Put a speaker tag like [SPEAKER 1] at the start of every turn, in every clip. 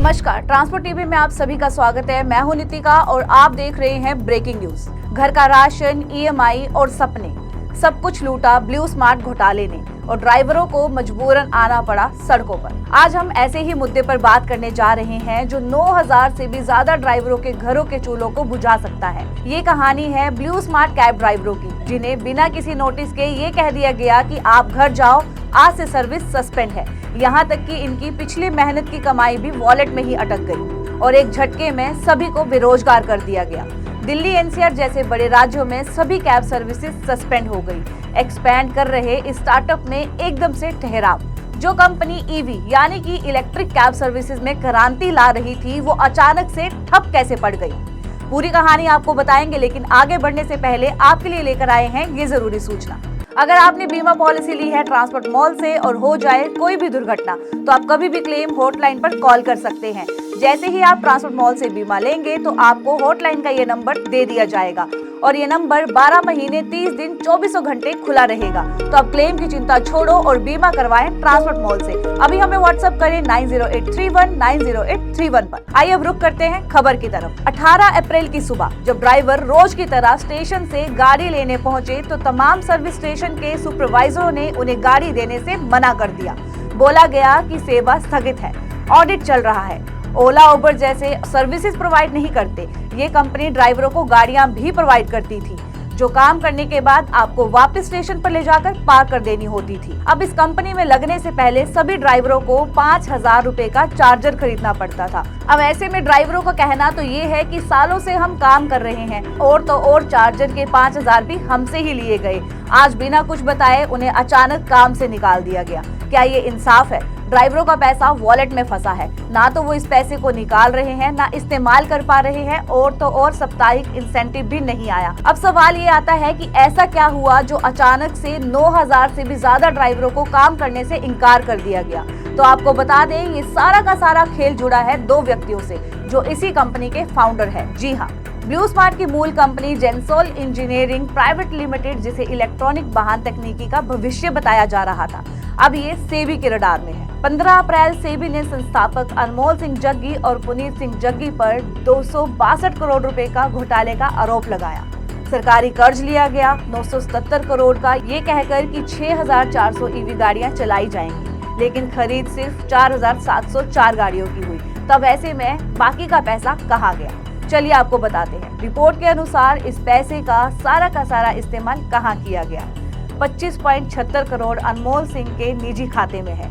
[SPEAKER 1] नमस्कार, transport TV में आप सभी का स्वागत है। मैं हूं नितिका और आप देख रहे हैं ब्रेकिंग न्यूज। घर का राशन, ईएमआई और सपने, सब कुछ लूटा ब्लू स्मार्ट घोटाले ने और ड्राइवरों को मजबूरन आना पड़ा सड़कों पर। आज हम ऐसे ही मुद्दे पर बात करने जा रहे हैं जो 9000 से भी ज्यादा ड्राइवरों के घरों के चूल्हों को बुझा सकता है। ये कहानी है ब्लू स्मार्ट कैब ड्राइवरों की, जिन्हें बिना किसी नोटिस के ये कह दिया गया कि आप घर जाओ, आज से सर्विस सस्पेंड है। यहाँ तक कि इनकी पिछली मेहनत की कमाई भी वॉलेट में ही अटक गई और एक झटके में सभी को बेरोजगार कर दिया गया। दिल्ली, एनसीआर जैसे बड़े राज्यों में सभी कैब सर्विसेज सस्पेंड हो गई। एक्सपैंड कर रहे इस स्टार्टअप में एकदम से ठहराव। जो कंपनी ईवी यानी कि इलेक्ट्रिक कैब सर्विसेज में क्रांति ला रही थी, वो अचानक से ठप कैसे पड़ गई। पूरी कहानी आपको बताएंगे, लेकिन आगे बढ़ने से पहले आपके लिए लेकर आए हैं ये जरूरी सूचना। अगर आपने बीमा पॉलिसी ली है ट्रांसपोर्ट मॉल से और हो जाए कोई भी दुर्घटना, तो आप कभी भी क्लेम हॉटलाइन पर कॉल कर सकते हैं। जैसे ही आप ट्रांसपोर्ट मॉल से बीमा लेंगे तो आपको हॉटलाइन का ये नंबर दे दिया जाएगा और ये नंबर 12 महीने 30 दिन 24 घंटे खुला रहेगा। तो अब क्लेम की चिंता छोड़ो और बीमा करवाएं ट्रांसपोर्ट मॉल से। अभी हमें व्हाट्सएप करें 9083190831 पर। आइए अब रुक करते हैं खबर की तरफ। 18 अप्रैल की सुबह जब ड्राइवर रोज की तरह स्टेशन से गाड़ी लेने पहुंचे तो तमाम सर्विस स्टेशन के सुपरवाइजरों ने उन्हें गाड़ी देने से मना कर दिया। बोला गया कि सेवा स्थगित है, ऑडिट चल रहा है। ओला, उबर जैसे सर्विसेज प्रोवाइड नहीं करते। ये कंपनी ड्राइवरों को गाड़ियां भी प्रोवाइड करती थी, जो काम करने के बाद आपको वापस स्टेशन पर ले जाकर पार्क कर देनी होती थी। अब इस कंपनी में लगने से पहले सभी ड्राइवरों को 5000 रुपए का चार्जर खरीदना पड़ता था। अब ऐसे में ड्राइवरों का कहना तो ये है कि सालों से हम काम कर रहे हैं और तो और चार्जर के 5000 भी हमसे ही लिए गए। आज बिना कुछ बताए उन्हें अचानक काम से निकाल दिया गया। क्या ये इंसाफ है? ड्राइवरों का पैसा वॉलेट में फंसा है, ना तो वो इस पैसे को निकाल रहे हैं, ना इस्तेमाल कर पा रहे हैं और तो और साप्ताहिक इंसेंटिव भी नहीं आया। अब सवाल ये आता है कि ऐसा क्या हुआ जो अचानक से 9000 से भी ज्यादा ड्राइवरों को काम करने से इनकार कर दिया गया। तो आपको बता दें, ये सारा का सारा खेल जुड़ा है दो व्यक्तियों से जो इसी कंपनी के फाउंडर है। जी हाँ, ब्लू स्मार्ट की मूल company Gensol engineering private limited, जिसे इलेक्ट्रॉनिक वाहन तकनीकी का भविष्य बताया जा रहा था, अब ये सेबी के रडार में है। 15 अप्रैल सेबी ने संस्थापक अनमोल सिंह जग्गी और पुनीत सिंह जग्गी पर 262 करोड़ रुपए का घोटाले का आरोप लगाया। सरकारी कर्ज लिया गया 977 करोड़ का, ये कहकर कि 6400 ईवी गाड़ियां चलाई जाएंगी, लेकिन खरीद सिर्फ 4704 गाड़ियों की हुई। तब ऐसे में बाकी का पैसा कहाँ गया? चलिए आपको बताते हैं। रिपोर्ट के अनुसार इस पैसे का सारा इस्तेमाल कहाँ किया गया। 25.76 करोड़ अनमोल सिंह के निजी खाते में है,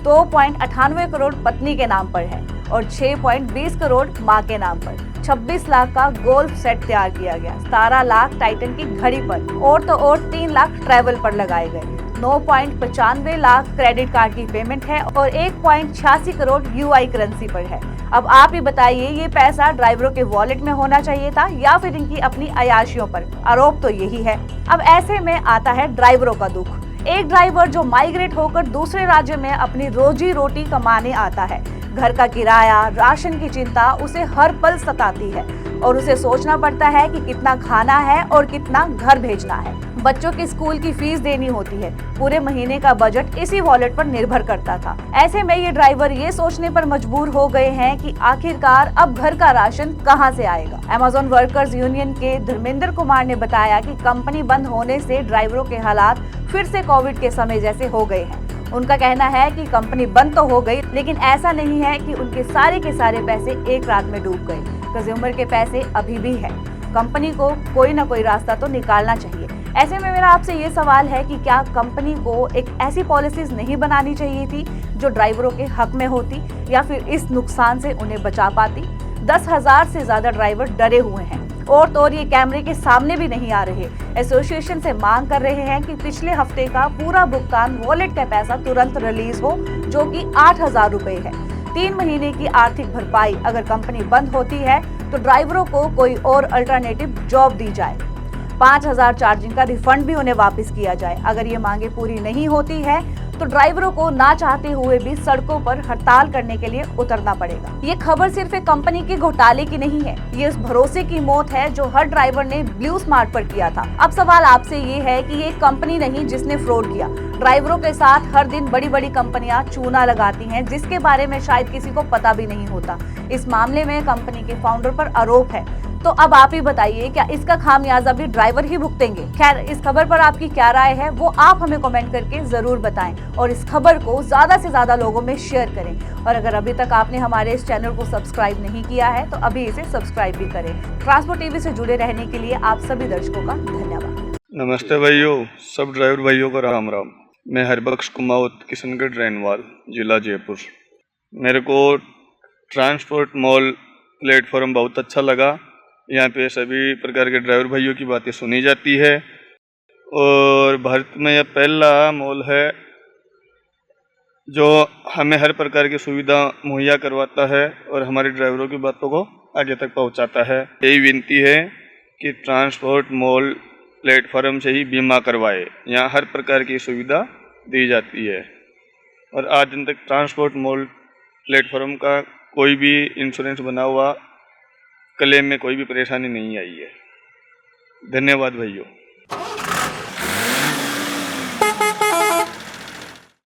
[SPEAKER 1] 2.98 करोड़ पत्नी के नाम पर है और 6.20 करोड़ मां के नाम पर। 26 लाख का गोल्फ सेट तैयार किया गया, 17 लाख टाइटन की घड़ी पर और तो और 3 लाख ट्रैवल पर लगाए गए। 9.95 लाख क्रेडिट कार्ड की पेमेंट है और 1.86 करोड़ यूआई करेंसी पर है। अब आप ही बताइए, ये पैसा ड्राइवरों के वॉलेट में होना चाहिए था या फिर इनकी अपनी अयाशियों पर? आरोप तो यही है। अब ऐसे में आता है ड्राइवरों का दुख। एक ड्राइवर जो माइग्रेट होकर दूसरे राज्य में अपनी रोजी रोटी कमाने आता है, घर का किराया, राशन की चिंता उसे हर पल सताती है और उसे सोचना पड़ता है कि कितना खाना है और कितना घर भेजना है। बच्चों की स्कूल की फीस देनी होती है। पूरे महीने का बजट इसी वॉलेट पर निर्भर करता था। ऐसे में ये ड्राइवर ये सोचने पर मजबूर हो गए हैं कि आखिरकार अब घर का राशन कहां से आएगा। अमेज़न वर्कर्स यूनियन के धर्मेंद्र कुमार ने बताया कि कंपनी बंद होने से ड्राइवरों के हालात फिर से कोविड के समय जैसे हो गए हैं। उनका कहना है कि कंपनी बंद तो हो गई, लेकिन ऐसा नहीं है कि उनके सारे पैसे एक रात में डूब गए। कंज्यूमर के पैसे अभी भी है। कंपनी को कोई ना कोई रास्ता तो निकालना चाहिए। ऐसे में मेरा आपसे ये सवाल है कि क्या कंपनी को एक ऐसी पॉलिसीज नहीं बनानी चाहिए थी जो ड्राइवरों के हक में होती या फिर इस नुकसान से उन्हें बचा पाती? 10,000 से ज्यादा ड्राइवर डरे हुए हैं और तो और ये कैमरे के सामने भी नहीं आ रहे। एसोसिएशन से मांग कर रहे हैं कि पिछले हफ्ते का पूरा भुगतान वॉलेट का पैसा तुरंत रिलीज हो, जो कि 8000 रुपए है। 3 महीने की आर्थिक भरपाई अगर कंपनी बंद होती है तो ड्राइवरों को कोई और अल्टरनेटिव जॉब दी जाए। 5000 चार्जिंग का रिफंड भी उन्हें वापस किया जाए। अगर ये मांगे पूरी नहीं होती है तो ड्राइवरों को ना चाहते हुए भी सड़कों पर हड़ताल करने के लिए उतरना पड़ेगा। ये खबर सिर्फ एक कंपनी के घोटाले की नहीं है, ये उस भरोसे की मौत है जो हर ड्राइवर ने ब्लू स्मार्ट पर किया था। अब सवाल आपसे ये है कि ये एक कंपनी नहीं जिसने फ्रॉड किया। ड्राइवरों के साथ हर दिन बड़ी बड़ी कंपनियां चूना लगाती हैं, जिसके बारे में शायद किसी को पता भी नहीं होता। इस मामले में कंपनी के फाउंडर पर आरोप है, तो अब आप ही बताइए, क्या इसका खामियाजा भी ड्राइवर ही भुगतेंगे? खैर, इस खबर पर आपकी क्या राय है वो आप हमें कमेंट करके जरूर बताएं और इस खबर को ज्यादा से ज्यादा लोगों में शेयर करें। और अगर अभी तक आपने हमारे इस चैनल को सब्सक्राइब नहीं किया है तो अभी इसे सब्सक्राइब भी करें। ट्रांसपोर्ट टीवी से जुड़े रहने के लिए आप सभी दर्शकों का धन्यवाद।
[SPEAKER 2] नमस्ते भाइयों, सब ड्राइवर भाइयों को राम राम। मैं हरबख्श कुमावत, किशनगढ़ रैनवाल, जिला जयपुर। मेरे को ट्रांसपोर्ट मॉल प्लेटफॉर्म बहुत अच्छा लगा। यहाँ पे सभी प्रकार के ड्राइवर भाइयों की बातें सुनी जाती है और भारत में यह पहला मॉल है जो हमें हर प्रकार की सुविधा मुहैया करवाता है और हमारे ड्राइवरों की बातों को आगे तक पहुँचाता है। यही विनती है कि ट्रांसपोर्ट मॉल प्लेटफॉर्म से ही बीमा करवाए। यहाँ हर प्रकार की सुविधा दी जाती है और आज दिन तक ट्रांसपोर्ट मॉल प्लेटफॉर्म का कोई भी इंश्योरेंस बना हुआ क्लेम में कोई भी परेशानी नहीं आई है। धन्यवाद भाइयों।